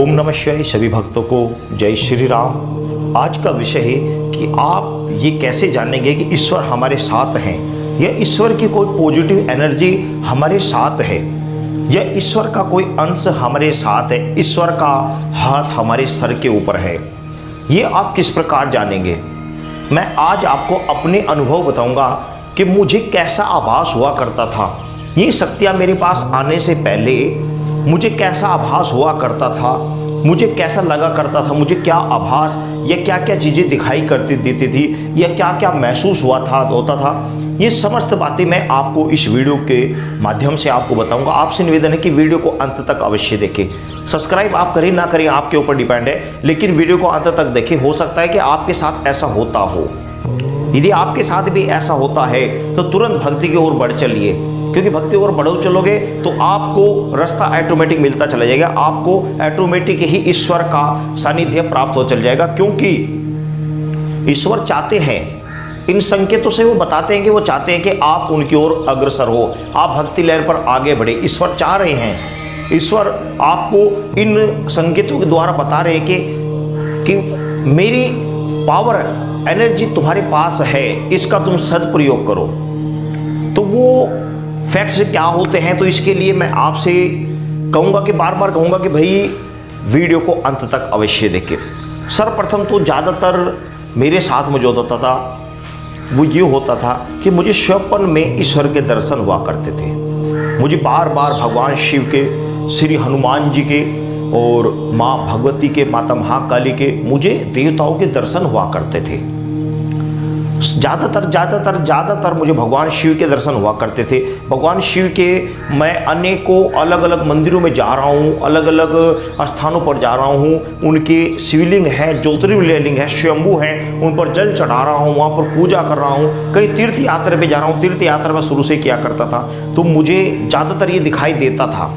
ओम नमः शिवाय। सभी भक्तों को जय श्री राम। आज का विषय है कि आप ये कैसे जानेंगे कि ईश्वर हमारे साथ हैं, या ईश्वर की कोई पॉजिटिव एनर्जी हमारे साथ है, या ईश्वर का कोई अंश हमारे साथ है, ईश्वर का हाथ हमारे सर के ऊपर है। ये आप किस प्रकार जानेंगे? मैं आज आपको अपने अनुभव बताऊंगा कि मुझे कैसा आभास हुआ करता था। ये शक्तियाँ मेरे पास आने से पहले मुझे कैसा आभास हुआ करता था, मुझे कैसा लगा करता था, मुझे क्या आभास या क्या क्या चीज़ें दिखाई करती देती थी, या क्या क्या महसूस होता था। ये समस्त बातें मैं आपको इस वीडियो के माध्यम से आपको बताऊंगा। आपसे निवेदन है कि वीडियो को अंत तक अवश्य देखें। सब्सक्राइब आप करें ना करें आपके ऊपर डिपेंड है, लेकिन वीडियो को अंत तक देखें। हो सकता है कि आपके साथ ऐसा होता हो। यदि आपके साथ भी ऐसा होता है तो तुरंत भक्ति की ओर बढ़ चलिए, क्योंकि भक्ति की ओर बढ़ो चलोगे तो आपको रास्ता ऑटोमेटिक मिलता चला जाएगा। आपको ऑटोमेटिक ही ईश्वर का सानिध्य प्राप्त हो चल जाएगा, क्योंकि ईश्वर चाहते हैं, इन संकेतों से वो बताते हैं कि वो चाहते हैं कि आप उनकी ओर अग्रसर हो, आप भक्ति लहर पर आगे बढ़े। ईश्वर चाह रहे हैं, ईश्वर आपको इन संकेतों के द्वारा बता रहे हैं कि मेरी पावर एनर्जी तुम्हारे पास है, इसका तुम सदप्रयोग करो। तो वो फैक्ट्स क्या होते हैं, तो इसके लिए मैं आपसे कहूँगा कि बार बार कहूँगा कि भाई वीडियो को अंत तक अवश्य देखें। सर्वप्रथम तो ज़्यादातर मेरे साथ में जो होता था वो ये होता था कि मुझे स्वप्न में ईश्वर के दर्शन हुआ करते थे। मुझे बार बार भगवान शिव के, श्री हनुमान जी के और माँ भगवती के, माता महाकाली के, मुझे देवताओं के दर्शन हुआ करते थे। ज़्यादातर मुझे भगवान शिव के दर्शन हुआ करते थे। भगवान शिव के मैं अनेकों अलग अलग मंदिरों में जा रहा हूँ, अलग अलग स्थानों पर जा रहा हूँ। उनके शिवलिंग हैं, ज्योतिर्लिंग है, स्वयंभू हैं, उन पर जल चढ़ा रहा हूँ, वहाँ पर पूजा कर रहा हूँ। कई तीर्थ यात्रा पे जा रहा हूँ। तीर्थ यात्रा में शुरू से किया करता था, तो मुझे ज़्यादातर ये दिखाई देता था।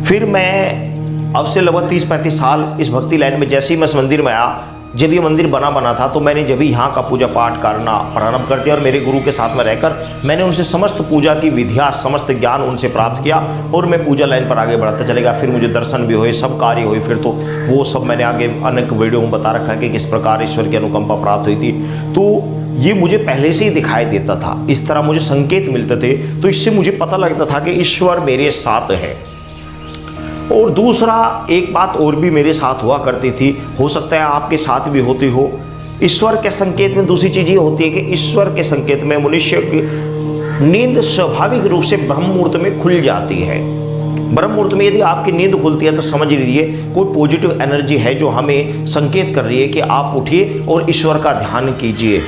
फिर मैं अब से लगभग 30-35 साल इस भक्ति लाइन में, जैसे ही मैं इस मंदिर में आया, जब ये मंदिर बना था, तो मैंने जब यहाँ का पूजा पाठ करना प्रारंभ कर दिया और मेरे गुरु के साथ में रहकर मैंने उनसे समस्त पूजा की विधियाँ, समस्त ज्ञान उनसे प्राप्त किया और मैं पूजा लाइन पर आगे बढ़ता चलेगा। फिर मुझे दर्शन भी हुए, सब कार्य हुए। फिर तो वो सब मैंने आगे अनेक वीडियो में बता रखा है कि किस प्रकार ईश्वर की अनुकंपा प्राप्त हुई थी। तो ये मुझे पहले से ही दिखाई देता था, इस तरह मुझे संकेत मिलते थे, तो इससे मुझे पता लगता था कि ईश्वर मेरे साथ है। और दूसरा एक बात और भी मेरे साथ हुआ करती थी, हो सकता है आपके साथ भी होती हो। ईश्वर के संकेत में दूसरी चीज़ ये होती है कि ईश्वर के संकेत में मनुष्य की नींद स्वाभाविक रूप से ब्रह्म मुहूर्त में खुल जाती है। ब्रह्म मुहूर्त में यदि आपकी नींद खुलती है तो समझ लीजिए कोई पॉजिटिव एनर्जी है जो हमें संकेत कर रही है कि आप उठिए और ईश्वर का ध्यान कीजिए।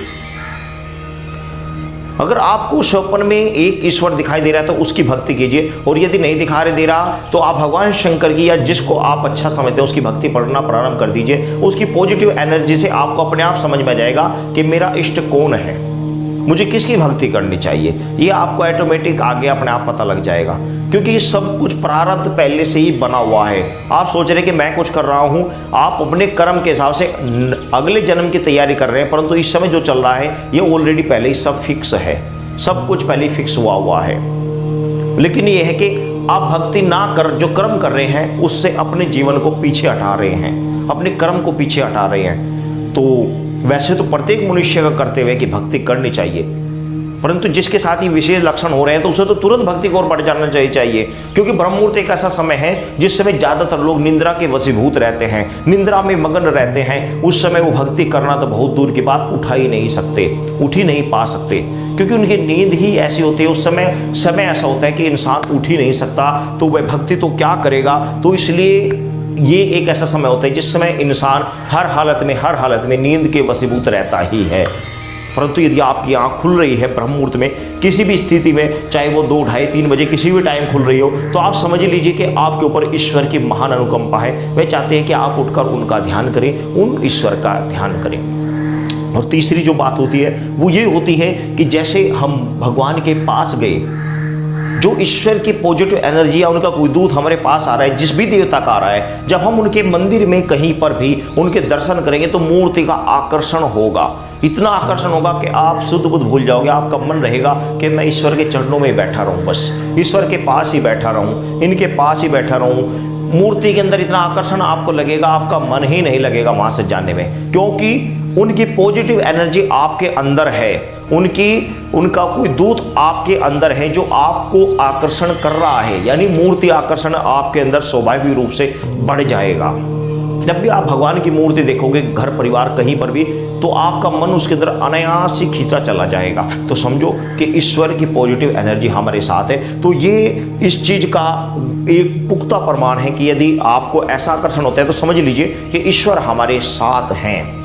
अगर आपको स्वप्न में एक ईश्वर दिखाई दे रहा है तो उसकी भक्ति कीजिए, और यदि नहीं दिखाई दे रहा तो आप भगवान शंकर की या जिसको आप अच्छा समझते हैं उसकी भक्ति पढ़ना प्रारंभ कर दीजिए। उसकी पॉजिटिव एनर्जी से आपको अपने आप समझ में आ जाएगा कि मेरा इष्ट कौन है, मुझे किसकी भक्ति करनी चाहिए। ये आपको ऑटोमेटिक आगे अपने आप पता लग जाएगा, क्योंकि ये सब कुछ प्रारब्ध पहले से ही बना हुआ है। आप सोच रहे हैं कि मैं कुछ कर रहा हूँ, आप अपने कर्म के हिसाब से अगले जन्म की तैयारी कर रहे हैं, परंतु इस समय जो चल रहा है ये ऑलरेडी पहले ही सब फिक्स है, सब कुछ पहले ही फिक्स हुआ है। लेकिन ये है कि आप भक्ति ना कर, जो कर्म कर रहे हैं उससे अपने जीवन को पीछे हटा रहे हैं, अपने कर्म को पीछे हटा रहे हैं। तो वैसे तो प्रत्येक मनुष्य का करते हुए कि भक्ति करनी चाहिए, परंतु जिसके साथ ही विशेष लक्षण हो रहे हैं तो उसे तो तुरंत भक्ति की ओर बढ़ जाना चाहिए, क्योंकि ब्रह्म मुहूर्त एक ऐसा समय है जिस समय ज़्यादातर लोग निंद्रा के वशीभूत रहते हैं, निंद्रा में मगन रहते हैं। उस समय वो भक्ति करना तो बहुत दूर की बात, उठ ही नहीं पा सकते, क्योंकि उनकी नींद ही ऐसी होती है। उस समय ऐसा होता है कि इंसान उठ ही नहीं सकता, तो वह भक्ति तो क्या करेगा। तो इसलिए ये एक ऐसा समय होता है जिस समय इंसान हर हालत में नींद के वशीभूत रहता ही है। परंतु यदि आपकी आंख खुल रही है ब्रह्म मुहूर्त में, किसी भी स्थिति में, चाहे वो 2, 2:30, 3 बजे किसी भी टाइम खुल रही हो, तो आप समझ लीजिए कि आपके ऊपर ईश्वर की महान अनुकंपा है। वे चाहते हैं कि आप उठकर उनका ध्यान करें, उन ईश्वर का ध्यान करें। और तीसरी जो बात होती है वो ये होती है कि जैसे हम भगवान के पास गए, जो ईश्वर की पॉजिटिव एनर्जी या उनका कोई दूत हमारे पास आ रहा है, जिस भी देवता का आ रहा है, जब हम उनके मंदिर में कहीं पर भी उनके दर्शन करेंगे तो मूर्ति का आकर्षण होगा, इतना आकर्षण होगा कि आप शुद्ध बुद्ध भूल जाओगे। आपका मन रहेगा कि मैं ईश्वर के चरणों में बैठा रहूं, बस ईश्वर के पास ही बैठा रहूं, इनके पास ही बैठा रहूं। मूर्ति के अंदर इतना आकर्षण आपको लगेगा, आपका मन ही नहीं लगेगा वहां से जाने में, क्योंकि उनकी पॉजिटिव एनर्जी आपके अंदर है, उनका कोई दूत आपके अंदर है जो आपको आकर्षण कर रहा है। यानी मूर्ति आकर्षण आपके अंदर स्वाभाविक रूप से बढ़ जाएगा। जब भी आप भगवान की मूर्ति देखोगे घर परिवार कहीं पर भी, तो आपका मन उसके अंदर अनायास ही खींचा चला जाएगा। तो समझो कि ईश्वर की पॉजिटिव एनर्जी हमारे साथ है। तो ये इस चीज का एक पुख्ता प्रमाण है कि यदि आपको ऐसा आकर्षण होता है तो समझ लीजिए कि ईश्वर हमारे साथ हैं।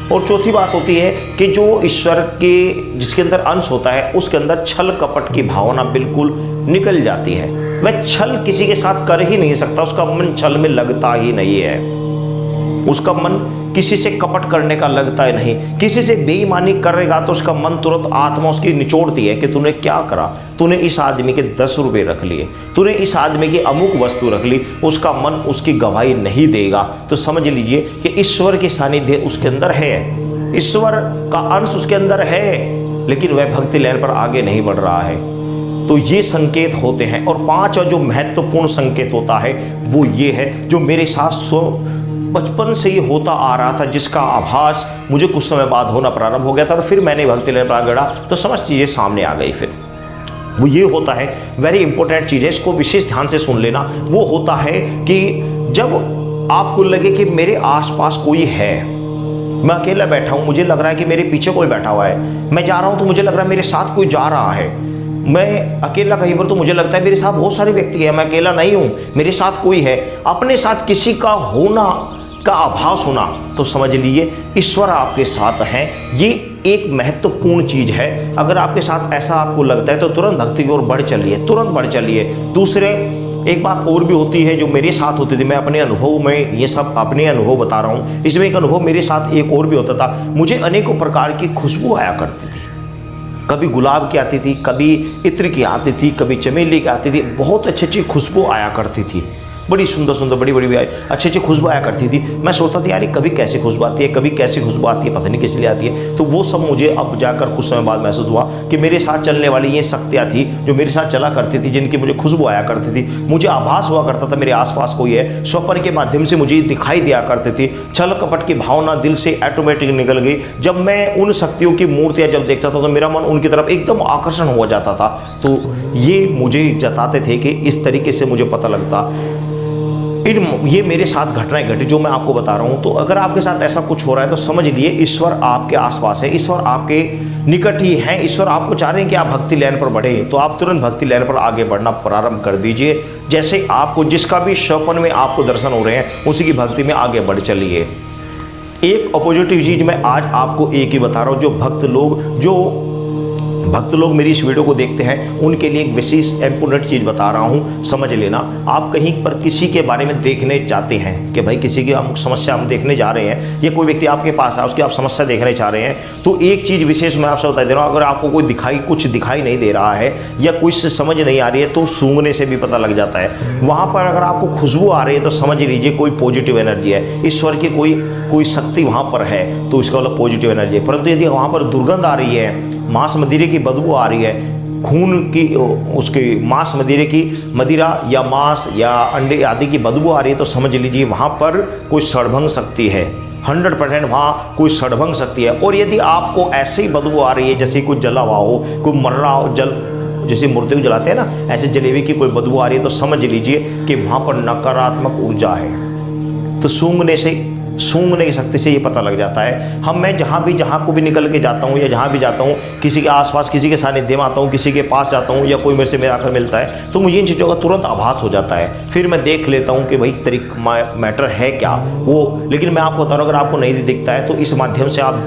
और चौथी बात होती है कि जो ईश्वर के जिसके अंदर अंश होता है उसके अंदर छल कपट की भावना बिल्कुल निकल जाती है। वह छल किसी के साथ कर ही नहीं सकता, उसका मन छल में लगता ही नहीं है, उसका मन किसी से कपट करने का लगता है नहीं। किसी से बेईमानी करेगा तो उसका मन तुरंत आत्मा उसकी निचोड़ती है कि तूने क्या करा, तूने इस आदमी के 10 रुपये रख लिए, तूने इस आदमी की अमुक वस्तु रख ली, उसका मन उसकी गवाही नहीं देगा। तो समझ लीजिए कि ईश्वर की सानिध्य उसके अंदर है, ईश्वर का अंश उसके अंदर है, लेकिन वह भक्ति लहर पर आगे नहीं बढ़ रहा है। तो ये संकेत होते हैं। और पांचवा जो महत्वपूर्ण संकेत होता है वो ये है, जो मेरे साथ बचपन से ही होता आ रहा था, जिसका आभास मुझे कुछ समय बाद होना प्रारंभ हो गया था, और फिर मैंने भक्ति लहर पर आगे बढ़ा तो समझ चीज़ें सामने आ गई। फिर वो ये होता है, वेरी इंपॉर्टेंट चीज़ है, इसको विशेष ध्यान से सुन लेना। वो होता है कि जब आपको लगे कि मेरे आसपास कोई है, मैं अकेला बैठा हूँ, मुझे लग रहा है कि मेरे पीछे कोई बैठा हुआ है, मैं जा रहा हूँ तो मुझे लग रहा है मेरे साथ कोई जा रहा है, मैं अकेला कहीं पर तो मुझे लगता है मेरे साथ बहुत सारे व्यक्ति हैं, मैं अकेला नहीं हूँ, मेरे साथ कोई है। अपने साथ किसी का होना का आभास होना, तो समझ लीजिए ईश्वर आपके साथ हैं। ये एक महत्वपूर्ण चीज है। अगर आपके साथ ऐसा आपको लगता है तो तुरंत भक्ति की ओर बढ़ चलिए, तुरंत बढ़ चलिए। दूसरे एक बात और भी होती है जो मेरे साथ होती थी, मैं अपने अनुभव में ये सब अपने अनुभव बता रहा हूँ, इसमें एक अनुभव मेरे साथ एक और भी होता था। मुझे अनेकों प्रकार की खुशबू आया करती थी, कभी गुलाब की आती थी, कभी इत्र की आती थी, कभी चमेली की आती थी, बहुत अच्छी अच्छी खुशबू आया करती थी, बड़ी सुंदर सुंदर बड़ी बड़ी अच्छी अच्छी खुशबू आया करती थी। मैं सोचता था यार कभी कैसी खुशबू आती है, कभी कैसी खुशबू आती है, पता नहीं किस लिए आती है। तो वो सब मुझे अब जाकर कुछ समय बाद महसूस हुआ कि मेरे साथ चलने वाली ये शक्तियाँ थी जो मेरे साथ चला करती थी, जिनकी मुझे खुशबू आया करती थी। मुझे आभास हुआ करता था मेरे आसपास कोई है, स्वप्न के माध्यम से मुझे दिखाई दिया करती थी। छल कपट की भावना दिल से ऑटोमेटिक निकल गई। जब मैं उन शक्तियों की मूर्तियाँ जब देखता था तो मेरा मन उनकी तरफ एकदम आकर्षण हो जाता था। तो ये मुझे जताते थे कि इस तरीके से मुझे पता लगता ये मेरे साथ घटनाएं घटी जो मैं आपको बता रहा हूं। तो अगर आपके साथ ऐसा कुछ हो रहा है तो समझ लिए ईश्वर आपके आसपास है, ईश्वर आपके निकट ही है, ईश्वर आपको चाह रहे हैं कि आप भक्ति लाइन पर बढ़े। तो आप तुरंत भक्ति लाइन पर आगे बढ़ना प्रारंभ कर दीजिए। जैसे आपको जिसका भी स्वप्न में आपको दर्शन हो रहे हैं उसी की भक्ति में आगे बढ़ चलिए। एक पॉजिटिव चीज मैं आज आपको एक ही बता रहा हूं, जो भक्त लोग मेरी इस वीडियो को देखते हैं उनके लिए एक विशेष इंपोर्टेंट चीज़ बता रहा हूं, समझ लेना। आप कहीं पर किसी के बारे में देखने जाते हैं कि भाई किसी की अमुक समस्या हम देखने जा रहे हैं, या कोई व्यक्ति आपके पास है उसकी आप समस्या देखने चाह रहे हैं, तो एक चीज़ विशेष मैं आपसे बता दे रहा हूँ। अगर आपको कुछ दिखाई नहीं दे रहा है या कुछ समझ नहीं आ रही है तो सूंघने से भी पता लग जाता है। वहाँ पर अगर आपको खुशबू आ रही है तो समझ लीजिए कोई पॉजिटिव एनर्जी है, ईश्वर की कोई शक्ति वहाँ पर है, तो इसका मतलब पॉजिटिव एनर्जी है। परंतु यदि वहाँ पर दुर्गंध आ रही है, मांस मदिरे की बदबू आ रही है, खून की उसके मांस मदिरे की मदिरा या मांस या अंडे आदि की बदबू आ रही है, तो समझ लीजिए वहाँ पर कोई षड्भंग शक्ति है। 100% वहाँ कोई षड्भंग शक्ति है। और यदि आपको ऐसे ही बदबू आ रही है जैसे कोई जला हुआ हो, कोई मर रहा हो, जैसे मूर्ति को जलाते हैं ना, ऐसे जलेबी की कोई बदबू आ रही है, तो समझ लीजिए कि वहाँ पर नकारात्मक ऊर्जा है। तो सूंघने की शक्ति से ये पता लग जाता है। मैं जहाँ को भी निकल के जाता हूँ या जहाँ भी जाता हूँ, किसी के आसपास किसी के सानिध्य में आता हूँ, किसी के पास जाता हूँ या कोई मेरे से मेरा आकर मिलता है, तो मुझे इन चीज़ों का तुरंत आभास हो जाता है। फिर मैं देख लेता हूँ कि भाई मैटर है क्या वो। लेकिन मैं आपको बता रहा हूँ, अगर आपको नहीं दिखता है तो इस माध्यम से आप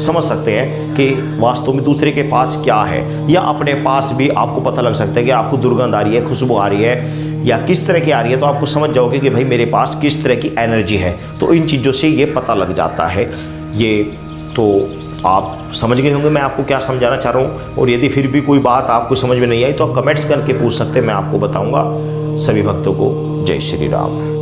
समझ सकते हैं कि वास्तव में दूसरे के पास क्या है, या अपने पास भी आपको पता लग सकता है कि आपको दुर्गंध आ रही है, खुशबू आ रही है या किस तरह की आ रही है, तो आपको समझ जाओगे कि भाई मेरे पास किस तरह की एनर्जी है। तो इन चीज़ों से ये पता लग जाता है। ये तो आप समझ गए होंगे मैं आपको क्या समझाना चाह रहा हूँ। और यदि फिर भी कोई बात आपको समझ में नहीं आई तो आप कमेंट्स करके पूछ सकते हैं, मैं आपको बताऊँगा। सभी भक्तों को जय श्री राम।